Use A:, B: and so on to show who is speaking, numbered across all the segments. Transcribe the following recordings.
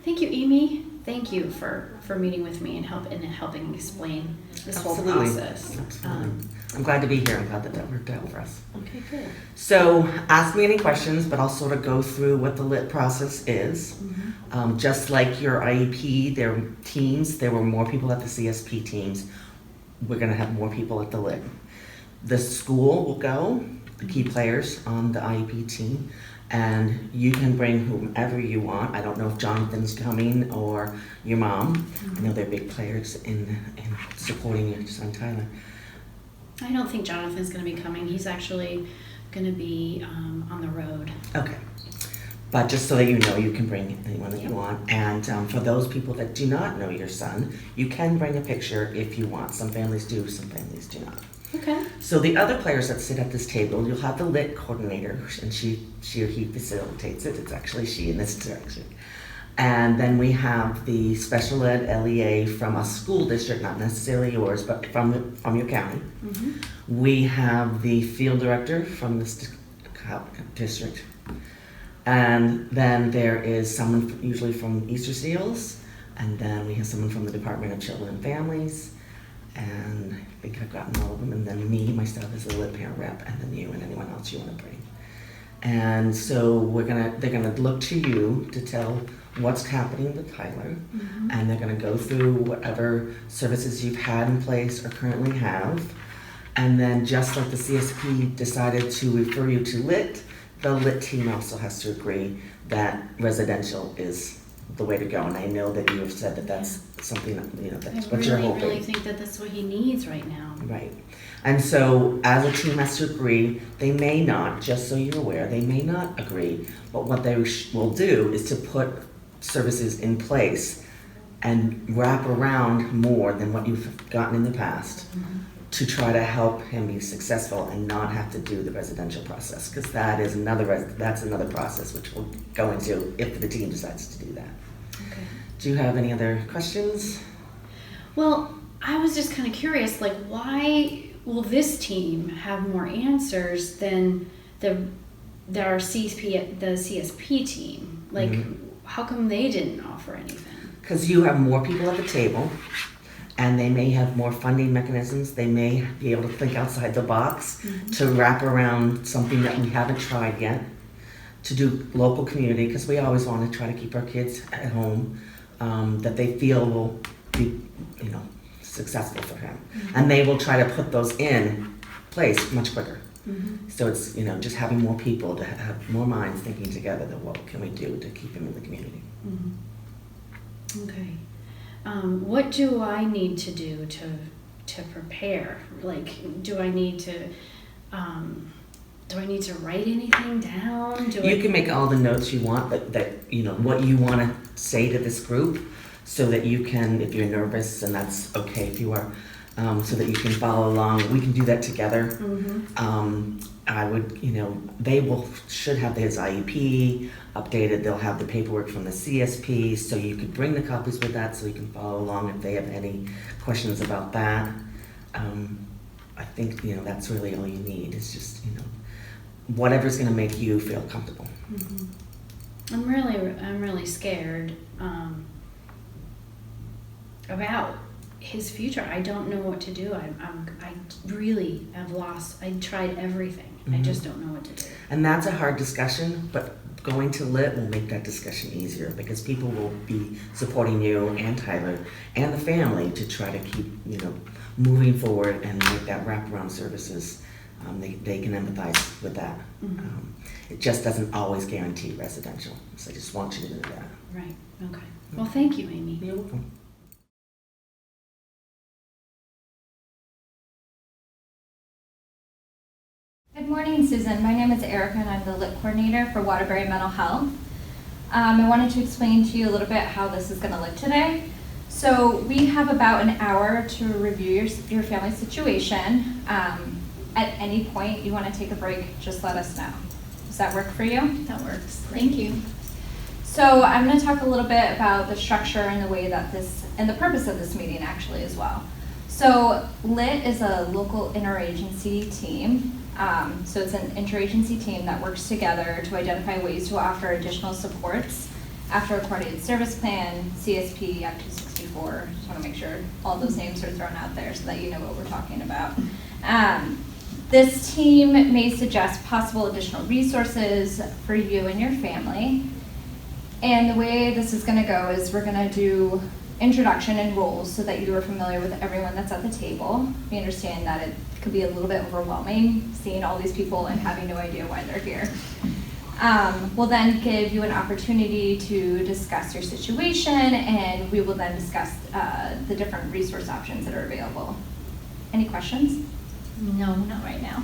A: Thank you, Amy. Thank you for meeting with me and helping explain this whole process.
B: Absolutely. I'm glad to be here. I'm glad that worked out for us.
A: Okay, good.
B: So ask me any questions, but I'll sort of go through what the LIT process is.
A: Mm-hmm.
B: Just like your IEP, there were teams, there were more people at the CSP teams. We're going to have more people at the LIT. The school will go, the key players on the IEP team, and you can bring whomever you want. I don't know if Jonathan's coming or your mom.
A: Mm-hmm.
B: I know they're big players in supporting your son Tyler.
A: I don't think Jonathan's going to be coming. He's actually going to be on the road.
B: Okay. But just so that you know, you can bring anyone that you want. And for those people that do not know your son, you can bring a picture if you want. Some families do, some families do not.
A: Okay.
B: So the other players that sit at this table, you'll have the LIT coordinator, and she or he facilitates it. It's actually she in this direction. And then we have the special ed LEA from a school district, not necessarily yours, but from your county.
A: Mm-hmm.
B: We have the field director from this district. And then there is someone usually from Easter Seals, and then we have someone from the Department of Children and Families, and I think I've gotten all of them, and then me, myself as a LIT parent rep, and then you and anyone else you want to bring. And so they're gonna look to you to tell what's happening with Tyler,
A: Mm-hmm.
B: and they're gonna go through whatever services you've had in place or currently have. And then just like the CSP decided to refer you to LIT, the LIT team also has to agree that residential is the way to go. And I know that you have said that that's something, that's what you're hoping.
A: I really think that that's what he needs right now.
B: Right. And so as a team has to agree, they may not, just so you're aware, they may not agree, but what they will do is to put services in place and wrap around more than what you've gotten in the past.
A: Mm-hmm.
B: To try to help him be successful and not have to do the residential process, because that's another process which we'll go into if the team decides to do that.
A: Okay.
B: Do you have any other questions?
A: Well, I was just kind of curious, like, why will this team have more answers than the CSP team? Like, How come they didn't offer anything?
B: Because you have more people at the table, and they may have more funding mechanisms. They may be able to think outside the box to wrap around something that we haven't tried yet, to do local community, because we always want to try to keep our kids at home, that they feel will be, successful for him. And they will try to put those in place much quicker.
A: Mm-hmm.
B: So it's, just having more people to have more minds thinking together that what can we do to keep him in the community.
A: Mm-hmm. Okay. What do I need to do to prepare? Like, do I need to write anything down?
B: You can make all the notes you want, but what you want to say to this group, so that you can, if you're nervous, and that's okay if you are, so that you can follow along. We can do that together.
A: Mm-hmm.
B: I would, should have his IEP updated. They'll have the paperwork from the CSP, so you could bring the copies with that so you can follow along if they have any questions about that. I think, that's really all you need. It's just, whatever's going to make you feel comfortable.
A: Mm-hmm. I'm really scared about his future. I don't know what to do. I really have lost. I tried everything. I just don't know what to do.
B: And that's a hard discussion, but going to LIT will make that discussion easier, because people will be supporting you and Tyler and the family to try to keep, moving forward and make that wraparound services. They can empathize with that.
A: Mm-hmm.
B: It just doesn't always guarantee residential. So I just want you to know that.
A: Right. Okay. Well, thank you, Amy.
B: You're welcome.
C: Good morning, Susan. My name is Erica, and I'm the LIT coordinator for Waterbury Mental Health. I wanted to explain to you a little bit how this is going to look today. So we have about an hour to review your family situation. At any point you want to take a break, just let us know. Does that work for you?
A: That works. Thank you.
C: So I'm going to talk a little bit about the structure and the way that and the purpose of this meeting actually as well. So LIT is a local interagency team. So it's an interagency team that works together to identify ways to offer additional supports after a coordinated service plan, CSP, Act 264. Just want to make sure all those names are thrown out there so that you know what we're talking about. This team may suggest possible additional resources for you and your family. And the way this is going to go is we're going to do introduction and roles so that you are familiar with everyone that's at the table. We understand that it could be a little bit overwhelming seeing all these people and having no idea why they're here. We'll then give you an opportunity to discuss your situation, and we will then discuss the different resource options that are available. Any questions?
A: No, not right now.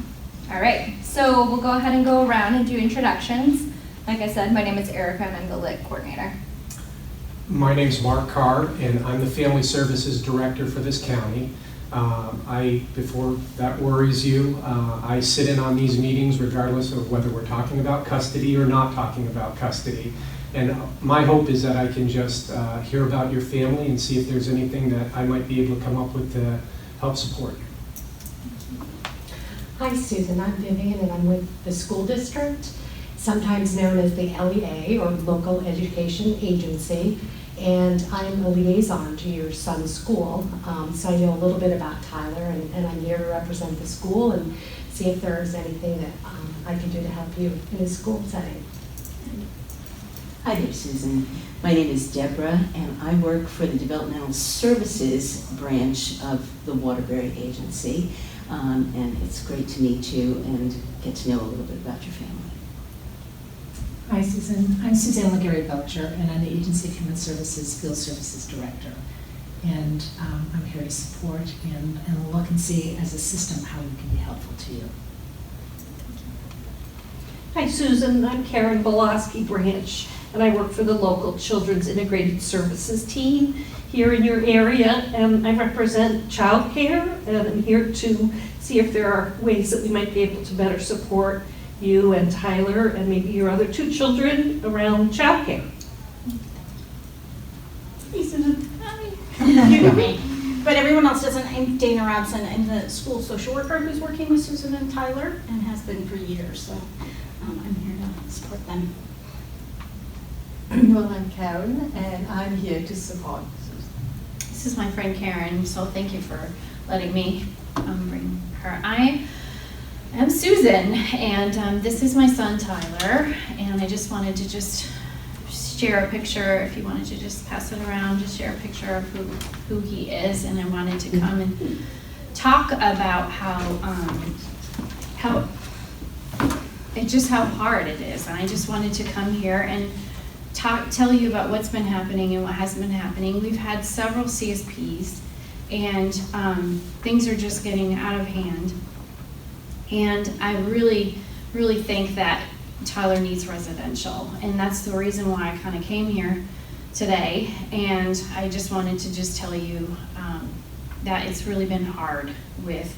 C: All right, so we'll go ahead and go around and do introductions. Like I said, my name is Erica and I'm the LIT coordinator.
D: My name's Mark Carr and I'm the Family Services Director for this county. Before that worries you, I sit in on these meetings regardless of whether we're talking about custody or not talking about custody. And my hope is that I can just hear about your family and see if there's anything that I might be able to come up with to help support you.
E: Hi Susan, I'm Vivian and I'm with the school district, sometimes known as the LEA or Local Education Agency, and I'm a liaison to your son's school, so I know a little bit about Tyler, and I'm here to represent the school and see if there's anything that I can do to help you in his school setting.
F: Hi there, Susan. My name is Deborah, and I work for the Developmental Services branch of the Waterbury Agency. And it's great to meet you and get to know a little bit about your family.
G: Hi, Susan. I'm Suzanne LeGarry-Belcher, and I'm the Agency of Human Services Field Services Director. And I'm here to support and look and see as a system how we can be helpful to you.
H: Hi, Susan. I'm Karen Boloski Branch, and I work for the local Children's Integrated Services Team here in your area, and I represent childcare, and I'm here to see if there are ways that we might be able to better support you and Tyler and maybe your other two children around childcare.
I: Hey Susan. Hi. You know me, but everyone else doesn't. I'm Dana Robson. I'm the school social worker who's working with Susan and Tyler and has been for years, so I'm here to support them.
J: Well, I'm Karen, and I'm here to support Susan.
A: This is my friend Karen, so thank you for letting me bring her. I am Susan, and this is my son Tyler, and I just wanted to just share a picture, if you wanted to just pass it around, just share a picture of who he is, and I wanted to come and talk about how hard it is, and I just wanted to come here and tell you about what's been happening and what hasn't been happening. We've had several CSPs, and things are just getting out of hand. And I really, really think that Tyler needs residential, and that's the reason why I kind of came here today. And I just wanted to just tell you that it's really been hard with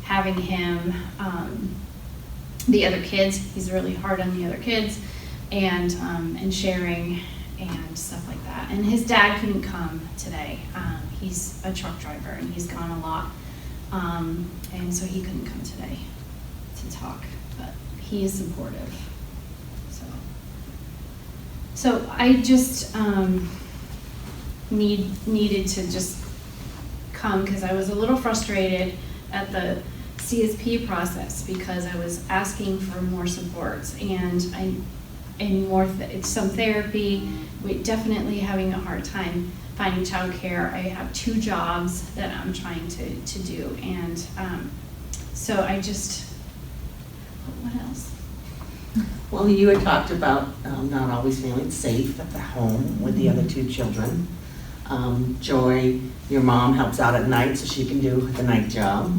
A: having him, the other kids. He's really hard on the other kids. And sharing and stuff like that. And his dad couldn't come today. He's a truck driver and he's gone a lot. And so he couldn't come today to talk, but he is supportive. So I just needed to just come because I was a little frustrated at the CSP process because I was asking for more supports and some therapy. We're definitely having a hard time finding childcare. I have 2 jobs that I'm trying to do, and so I just, what else?
B: Well, you had talked about not always feeling safe at the home with the other 2 children. Joy, your mom, helps out at night so she can do the night job.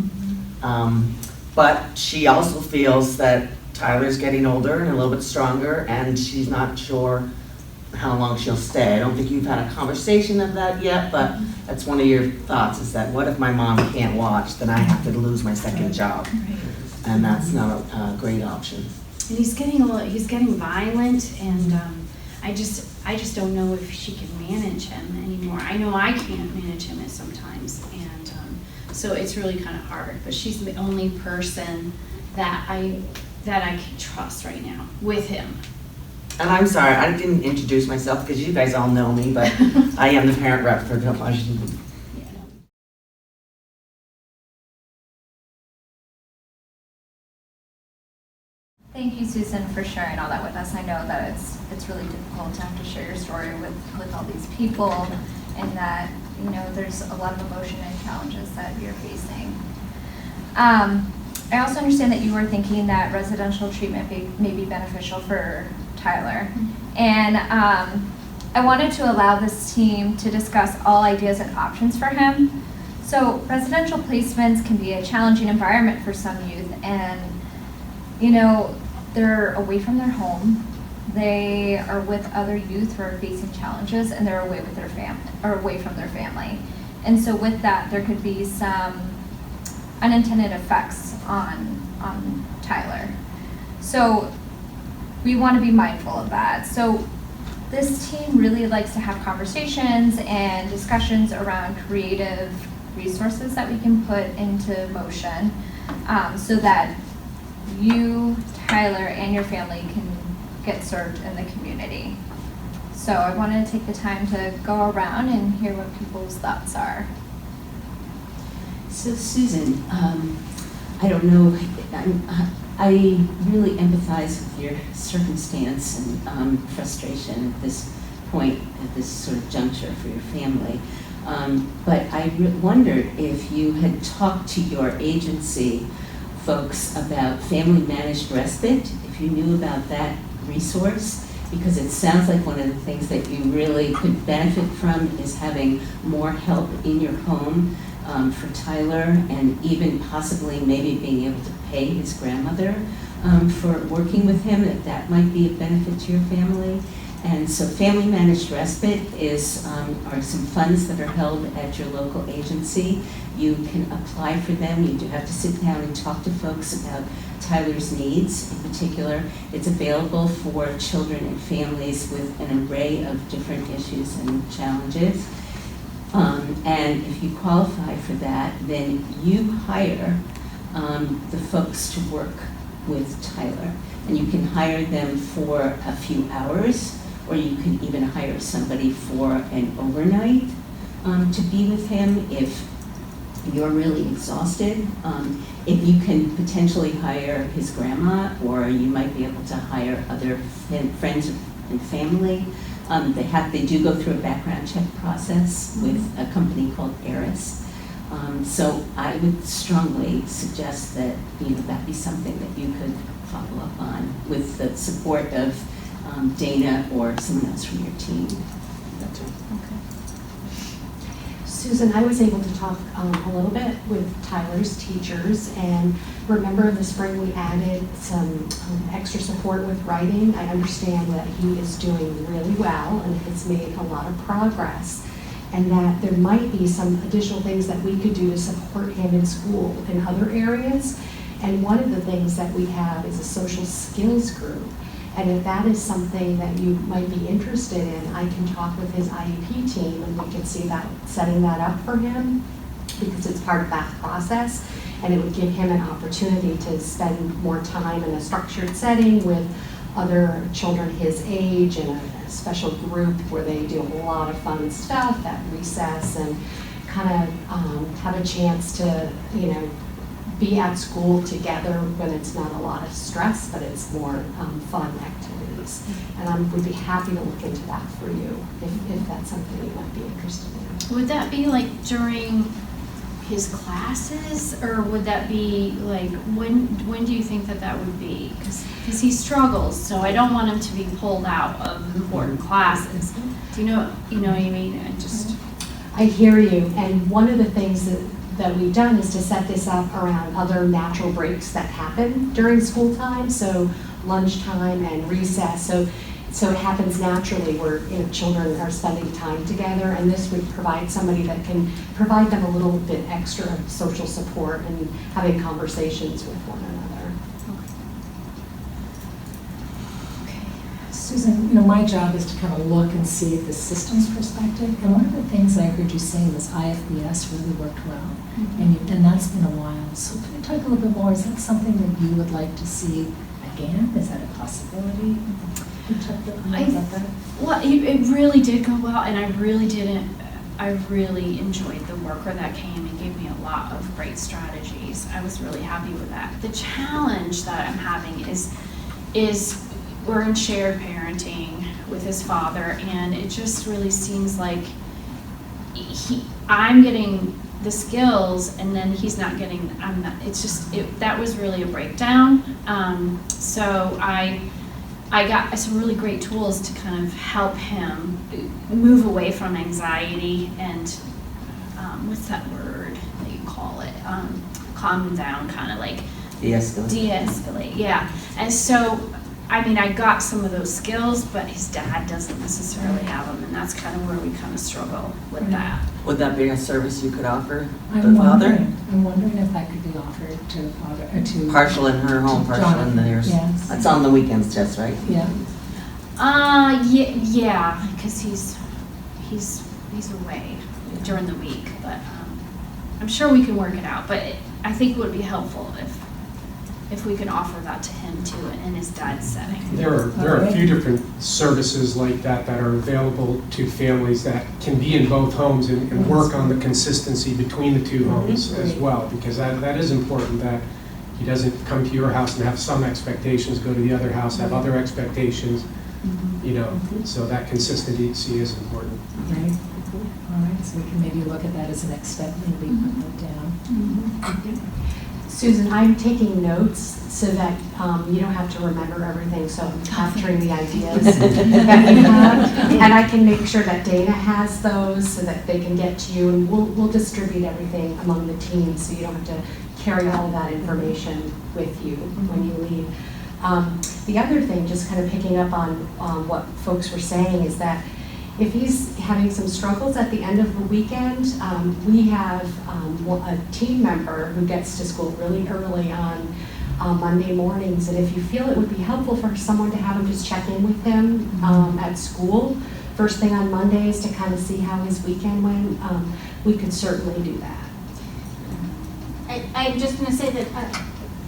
B: But she also feels that Tyler's getting older and a little bit stronger, and she's not sure how long she'll stay. I don't think you've had a conversation of that yet, but that's one of your thoughts, is that what if my mom can't watch, then I have to lose my second job. And that's not a great option.
A: And he's getting violent, and I just don't know if she can manage him anymore. I know I can't manage him at sometimes, and so it's really kind of hard. But she's the only person that I can trust right now with him.
B: And I'm sorry, I didn't introduce myself because you guys all know me, but I am the parent rep for Washington.
C: Thank you, Susan, for sharing all that with us. I know that it's really difficult to have to share your story with all these people, and that, you know, there's a lot of emotion and challenges that you're facing. I also understand that you were thinking that residential treatment may be beneficial for Tyler. And I wanted to allow this team to discuss all ideas and options for him. So residential placements can be a challenging environment for some youth, and you know, they're away from their home, they are with other youth who are facing challenges, and they're away with their away from their family. And so with that, there could be some unintended effects on Tyler. So we want to be mindful of that. So this team really likes to have conversations and discussions around creative resources that we can put into motion, so that you, Tyler, and your family can get served in the community. So I wanted to take the time to go around and hear what people's thoughts are.
F: So Susan, I don't know, I really empathize with your circumstance and frustration at this point, at this sort of juncture for your family. But I wondered if you had talked to your agency folks about family managed respite, if you knew about that resource, because it sounds like one of the things that you really could benefit from is having more help in your home for Tyler, and even possibly maybe being able to pay his grandmother for working with him, that might be a benefit to your family. And so family managed respite are some funds that are held at your local agency. You can apply for them. You do have to sit down and talk to folks about Tyler's needs in particular. It's available for children and families with an array of different issues and challenges. And if you qualify for that, then you hire the folks to work with Tyler. And you can hire them for a few hours, or you can even hire somebody for an overnight to be with him if you're really exhausted. If you can potentially hire his grandma, or you might be able to hire other friends and family. They do go through a background check process with a company called Eris. So I would strongly suggest that that be something that you could follow up on with the support of Dana or someone else from your team.
E: Susan, I was able to talk a little bit with Tyler's teachers, and remember in the spring we added some extra support with writing. I understand that he is doing really well and has made a lot of progress, and that there might be some additional things that we could do to support him in school in other areas. And one of the things that we have is a social skills group. And if that is something that you might be interested in, I can talk with his IEP team, and we can see about setting that up for him, because it's part of that process. And it would give him an opportunity to spend more time in a structured setting with other children his age, in a special group where they do a lot of fun stuff at recess, and kind of have a chance to, be at school together when it's not a lot of stress, but it's more fun activities. And I would be happy to look into that for you if that's something you might be interested in.
A: Would that be like during his classes, or would that be like, when do you think that would be? Because he struggles, so I don't want him to be pulled out of important classes. Do you know what I mean?
E: I hear you, and one of the things that we've done is to set this up around other natural breaks that happen during school time, so lunchtime and recess. So it happens naturally where children are spending time together, and this would provide somebody that can provide them a little bit extra social support and having conversations with one another.
G: Susan, my job is to kind of look and see the systems perspective, and one of the things I heard you say was IFBS really worked well, and that's been a while. So can you talk a little bit more? Is that something that you would like to see again? Is that a possibility? You talked about that?
A: Well, it really did go well, and I really enjoyed the worker that came and gave me a lot of great strategies. I was really happy with that. The challenge that I'm having is we're in shared parenting with his father, and it just really seems like I'm getting the skills, and then he's not getting. That was really a breakdown. So I got some really great tools to kind of help him move away from anxiety and what's that word that you call it? Calm down, kind of like
B: De-escalate.
A: de-escalate, yeah. And so, I mean, I got some of those skills, but his dad doesn't necessarily have them, and that's kind of where we kind of struggle with that.
B: Would that be a service you could offer the
G: I'm
B: father?
G: wondering if that could be offered to the father, or to.
B: Partial in her home, partial in theirs.
G: Yes.
B: That's on the weekends, Jess, right?
G: Yeah.
A: Yeah, because he's away during the week, but I'm sure we can work it out. But I think it would be helpful if we can offer that to him too in his dad's setting.
D: There are a few different services like that are available to families that can be in both homes and work on the consistency between the two homes as well, because that is important, that he doesn't come to your house and have some expectations, go to the other house, have other expectations, so that consistency is important.
G: Right. All right, so we can maybe look at that as a next step, maybe put that down.
E: Susan, I'm taking notes so that you don't have to remember everything, so I'm capturing the ideas that you have. And I can make sure that Dana has those so that they can get to you, and we'll distribute everything among the team so you don't have to carry all of that information with you when you leave. The other thing, just kind of picking up on what folks were saying, is that if he's having some struggles at the end of the weekend, we have a team member who gets to school really early on Monday mornings, and if you feel it would be helpful for someone to have him just check in with him at school first thing on Mondays to kind of see how his weekend went, we could certainly do that.
I: I'm just going to say that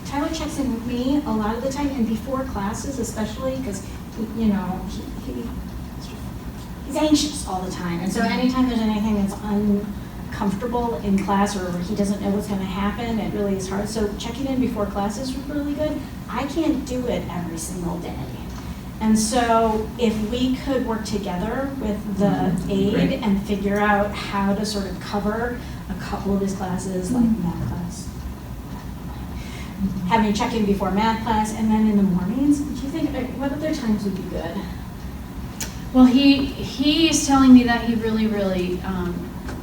I: Tyler checks in with me a lot of the time, and before classes especially, because he's anxious all the time, and so anytime there's anything that's uncomfortable in class or he doesn't know what's going to happen, it really is hard. So checking in before classes is really good. I can't do it every single day. And so if we could work together with the aide and figure out how to sort of cover a couple of his classes, like math class, having check in before math class, and then in the mornings, do you think, what other times would be good?
A: Well, he's telling me that he really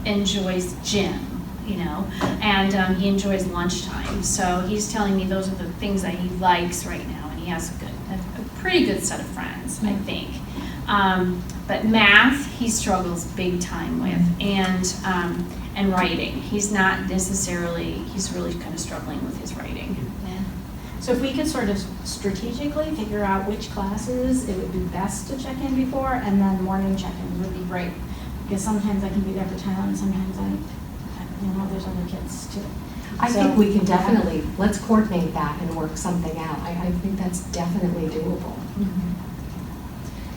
A: enjoys gym, and he enjoys lunchtime. So he's telling me those are the things that he likes right now, and he has a pretty good set of friends, I think. But math, he struggles big time with, and writing. He's really kind of struggling with his writing.
I: Yeah. So if we could sort of strategically figure out which classes it would be best to check in before, and then morning check-ins would be great. Because sometimes I can be there for Tyler, and sometimes there's other kids too.
E: I think we can definitely, let's coordinate that and work something out. I think that's definitely doable.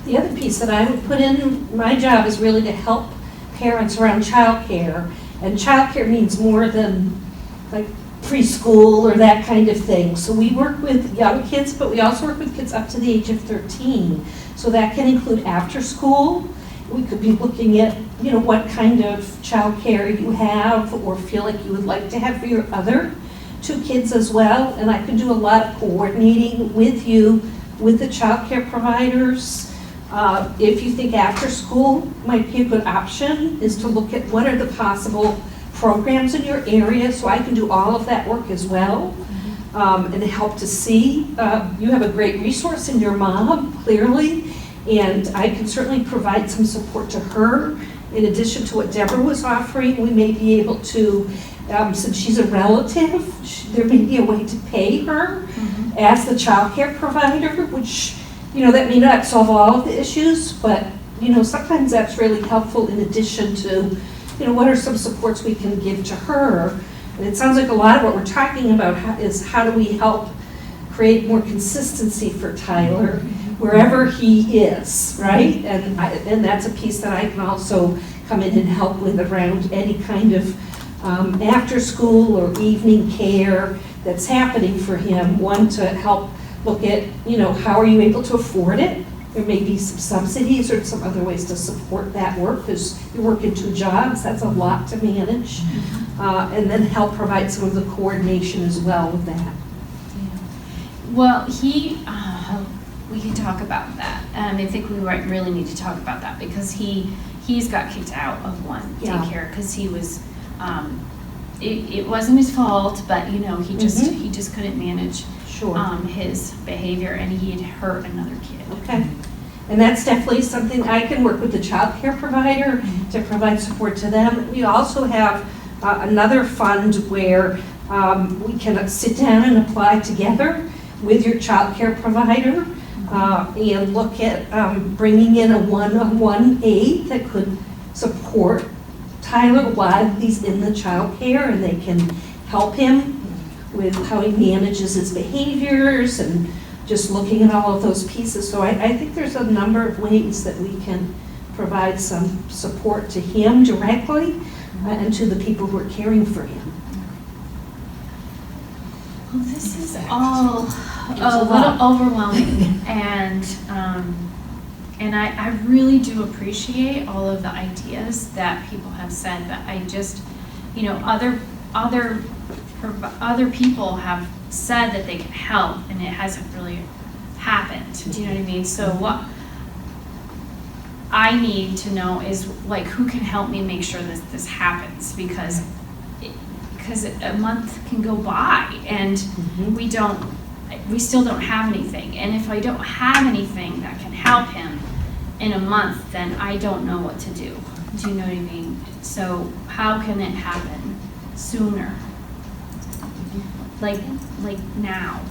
H: The other piece that I would put in, my job is really to help parents around childcare. And childcare means more than like preschool or that kind of thing. So we work with young kids, but we also work with kids up to the age of 13. So that can include after school. We could be looking at, what kind of childcare you have or feel like you would like to have for your other two kids as well. And I could do a lot of coordinating with you, with the childcare providers. If you think after school might be a good option, is to look at what are the possible programs in your area, so I can do all of that work as well, and help to see. You have a great resource in your mom, clearly, and I can certainly provide some support to her. In addition to what Deborah was offering, we may be able to, since she's a relative, there may be a way to pay her as the child care provider, which, that may not solve all of the issues, but, sometimes that's really helpful in addition to, what are some supports we can give to her. And it sounds like a lot of what we're talking about is how do we help create more consistency for Tyler. wherever he is, right? And that's a piece that I can also come in and help with around any kind of after school or evening care that's happening for him. One, to help look at, how are you able to afford it? There may be some subsidies or some other ways to support that work, because you're working 2 jobs, that's a lot to manage. And then help provide some of the coordination as well with that.
A: Well, we can talk about that. I think we really need to talk about that, because he's got kicked out of one daycare because he was, it wasn't his fault, but he just couldn't manage his behavior, and he had hurt another kid.
H: Okay. And that's definitely something I can work with the child care provider to provide support to them. We also have another fund where we can sit down and apply together with your child care provider and look at bringing in a one-on-one aide that could support Tyler while he's in the child care, and they can help him with how he manages his behaviors and just looking at all of those pieces. So I think there's a number of ways that we can provide some support to him directly and to the people who are caring for him.
A: Well, this is all a little overwhelming, and I really do appreciate all of the ideas that people have said, but I just, other people have said that they can help, and it hasn't really happened. Do you know what I mean? So what I need to know is, like, who can help me make sure that this happens, because a month can go by and we still don't have anything. And if I don't have anything that can help him in a month, then I don't know what to do. Do you know what I mean? So how can it happen sooner? Like now.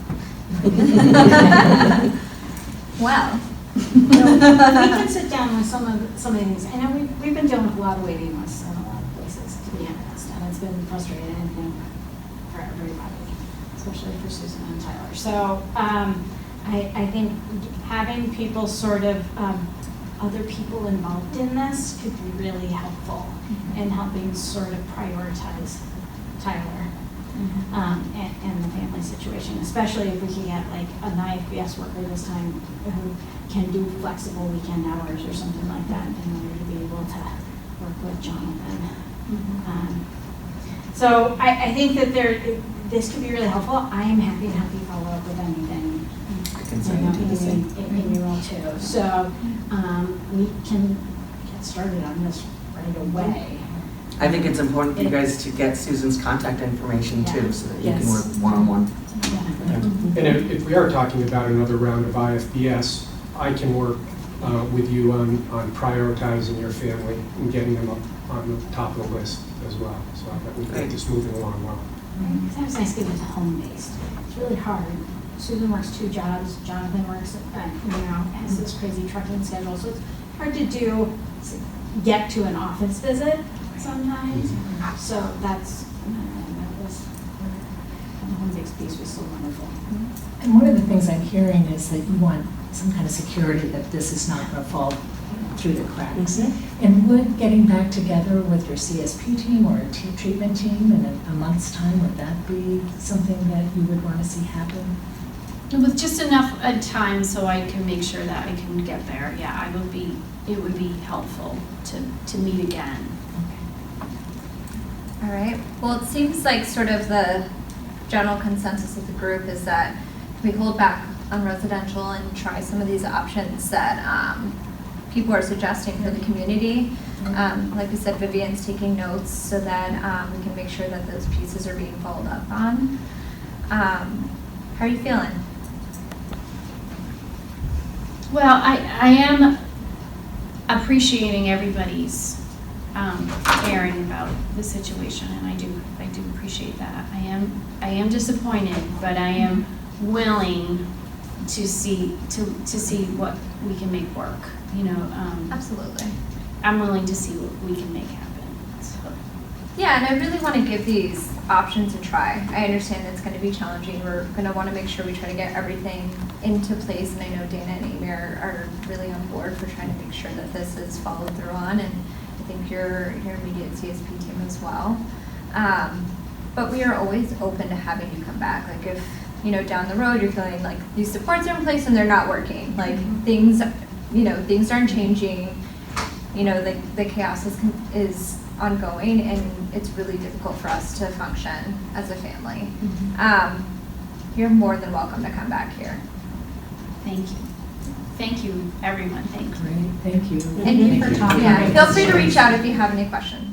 C: Well.
I: We can sit down with some of the things. I know we've been dealing with a lot of waiting lists in a lot of places, to be honest, and it's been frustrating, I think, for everybody, especially for Susan and Tyler. So I think having people sort of, other people involved in this could be really helpful in helping sort of prioritize Tyler. And the family situation, especially if we can get like an IFBS worker this time who can do flexible weekend hours or something like that in order to be able to work with Jonathan. So I think that this could be really helpful. I am happy to help you follow up with anything in your role too. So we can get started on this right away.
B: I think it's important for you guys to get Susan's contact information too, so that you can work one-on-one.
D: And if we are talking about another round of IFBS, I can work with you on prioritizing your family and getting them up on the top of the list as well. So that we get this moving along well.
I: Because I was nice to get home-based. It's really hard. Susan works 2 jobs. Jonathan works, has this crazy trucking schedule. So it's hard to get to an office visit sometimes. So that was, the home-based piece was so wonderful.
G: And one of the things I'm hearing is that you want some kind of security that this is not going to fall through the cracks. And would getting back together with your CSP team or a treatment team in a month's time, would that be something that you would want to see happen?
A: With just enough time so I can make sure that I can get there, yeah, it would be helpful to meet again.
C: All right. Well, it seems like sort of the general consensus of the group is that we hold back on residential and try some of these options that people are suggesting for the community. Like we said, Vivian's taking notes so that we can make sure that those pieces are being followed up on. How are you feeling?
A: Well, I am appreciating everybody's caring about the situation, and I do appreciate that. I am disappointed, but I am willing to see what we can make work.
C: Absolutely.
A: I'm willing to see what we can make happen. So.
C: Yeah, and I really want to give these options a try. I understand it's going to be challenging. We're going to want to make sure we try to get everything into place, and I know Dana and Amy are really on board for trying to make sure that this is followed through on, and I think your immediate CSP team as well. But we are always open to having you come back. Like if, you know, down the road you're feeling like these supports are in place and they're not working, like things aren't changing, you know, the chaos is ongoing, and it's really difficult for us to function as a family. You're more than welcome to come back here.
A: Thank you. Thank you, everyone. Thank you.
G: Great, thank you.
C: And
G: Thank you for talking.
C: Yeah, feel free to reach out if you have any questions.